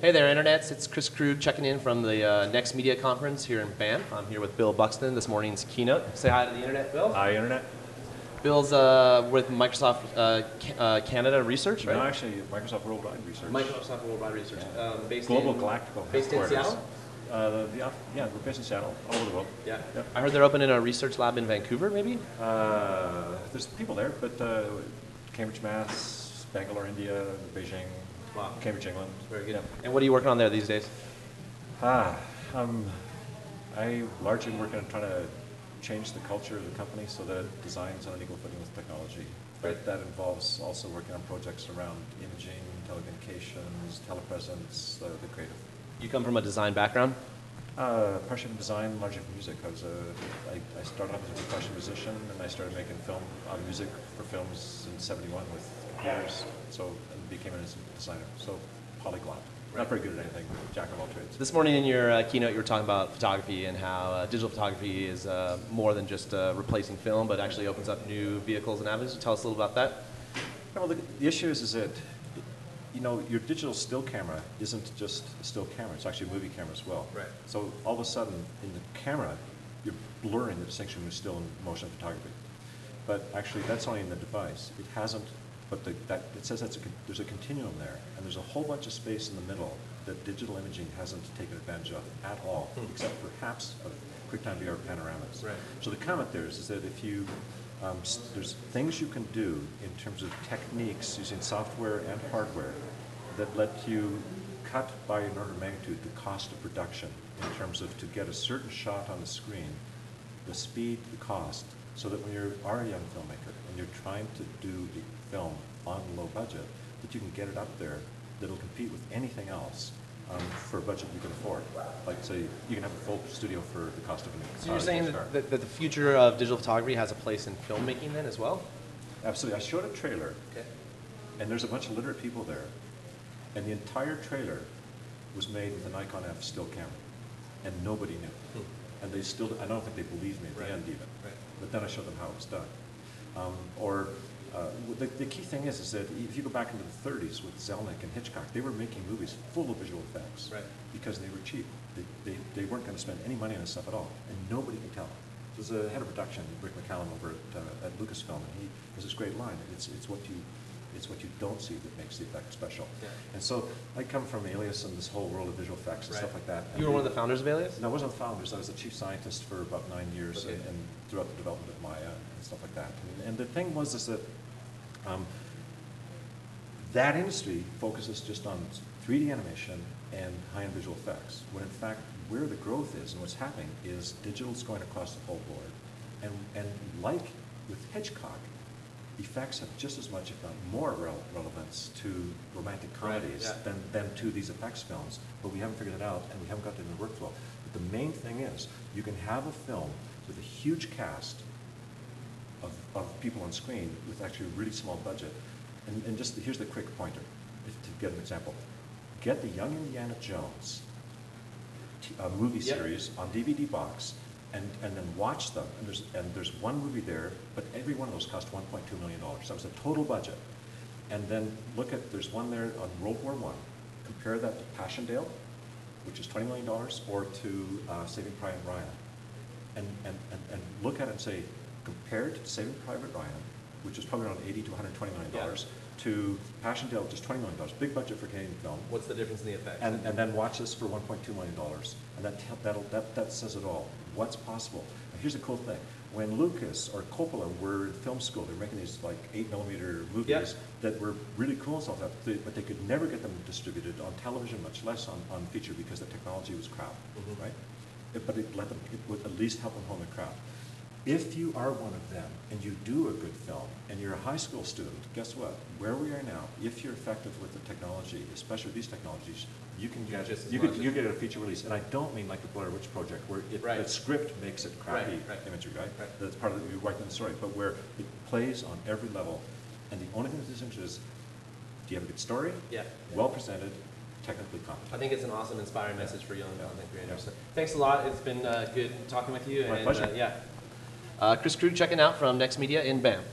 Hey there, Internets. It's Chris Krug checking in from the Next Media Conference here in Banff. I'm here with Bill Buxton, this morning's keynote. Say hi to the Internet, Bill. Hi, Internet. Bill's with Microsoft Canada Research, right? No, actually, Microsoft Worldwide Research. Microsoft Worldwide Research. Based Global in, Galactical Based in headquarters. Seattle? Yeah, we're based in Seattle, all over the world. Yeah. Yep. I heard they're opening a research lab in Vancouver, maybe? There's people there, but Cambridge, Mass, Bangalore, India, Beijing, Wow. Cambridge, England. Very good. Yep. And what are you working on there these days? I largely work on trying to change the culture of the company so that it designs on an equal footing with technology. But that involves also working on projects around imaging, telecommunications, telepresence, the creative. You come from a design background? Partially from design, largely from music. I started off as a percussion musician, and I started making music for films in '71 with computers. So and became a designer. So polyglot. Not very good at anything. Jack of all trades. This morning in your keynote, you were talking about photography and how digital photography is more than just replacing film, but actually opens up new vehicles and avenues. Tell us a little about that. Well, the issue is that your digital still camera isn't just a still camera. It's actually a movie camera as well. Right. So all of a sudden, in the camera, you're blurring the distinction with still and motion photography. But actually, that's only in the device. It hasn't. But it says there's a continuum there, and there's a whole bunch of space in the middle that digital imaging hasn't taken advantage of at all, except perhaps of QuickTime VR panoramas. Right. So the comment there is that if you, there's things you can do in terms of techniques using software and hardware that let you cut by an order of magnitude the cost of production in terms of to get a certain shot on the screen, the speed, the cost, so that when you are a young filmmaker and you're trying to do a film on low budget, that you can get it up there that'll compete with anything else for a budget you can afford. Like, say, you can have a full studio for the cost of an So you're saying that the future of digital photography has a place in filmmaking then as well? Absolutely. I showed a trailer, Okay. and there's a bunch of literate people there, and the entire trailer was made with a Nikon F still camera, and nobody knew. And they still, I don't think they believed me at the end even. Right. But then I showed them how it was done. The key thing is that if you go back into the 30s with Zelnick and Hitchcock, they were making movies full of visual effects because they were cheap. They weren't going to spend any money on this stuff at all, and nobody could tell. There's a head of production, Rick McCallum, over at Lucasfilm, and he has this great line. It's what you don't see that makes the effect special. Yeah. And so I come from Alias and this whole world of visual effects and stuff like that. You were one of the founders of Alias? No, I wasn't the founders. I was the chief scientist for about 9 years, Okay. and throughout the development of Maya and stuff like that. And the thing was is that that industry focuses just on 3D animation and high-end visual effects, when in fact where the growth is and what's happening is digital's going across the whole board. And like with Hitchcock, effects have just as much, if not more, relevance to romantic comedies than to these effects films, but we haven't figured it out, and we haven't got it in the workflow. But the main thing is, you can have a film with a huge cast of people on screen with actually a really small budget. And just here's the quick pointer, to get an example. Get the Young Indiana Jones movie series on DVD box, and then watch them. And there's one movie there, but every one of those cost $1.2 million. That was the total budget. And then look at, there's one there on World War I. Compare that to Passchendaele, which is $20 million, or to Saving Private Ryan. And look at it and say, compared to Saving Private Ryan, which is probably around $80 to $120 million, to Passchendaele, which is $20 million, big budget for Canadian film. What's the difference in the effects? And then watch this for $1.2 million, and that says it all. What's possible? Now, here's the cool thing. When Lucas or Coppola were in film school, they were making these like 8mm movies that were really cool and stuff, but they could never get them distributed on television, much less on feature, because the technology was crap, right? But it would at least help them hone the craft. If you are one of them and you do a good film and you're a high school student, guess what? Where we are now, if you're effective with the technology, especially these technologies, you can get you get a feature release. And I don't mean like the Blair Witch Project, where the script makes it crappy imagery, right? That's part of you write in the story, but where it plays on every level. And the only thing that's distinguishes is, do you have a good story? Yeah. Well presented, technically competent. I think it's an awesome, inspiring message for young content creators. So thanks a lot. It's been good talking with you. My pleasure. Chris Krug checking out from Next Media in Banff.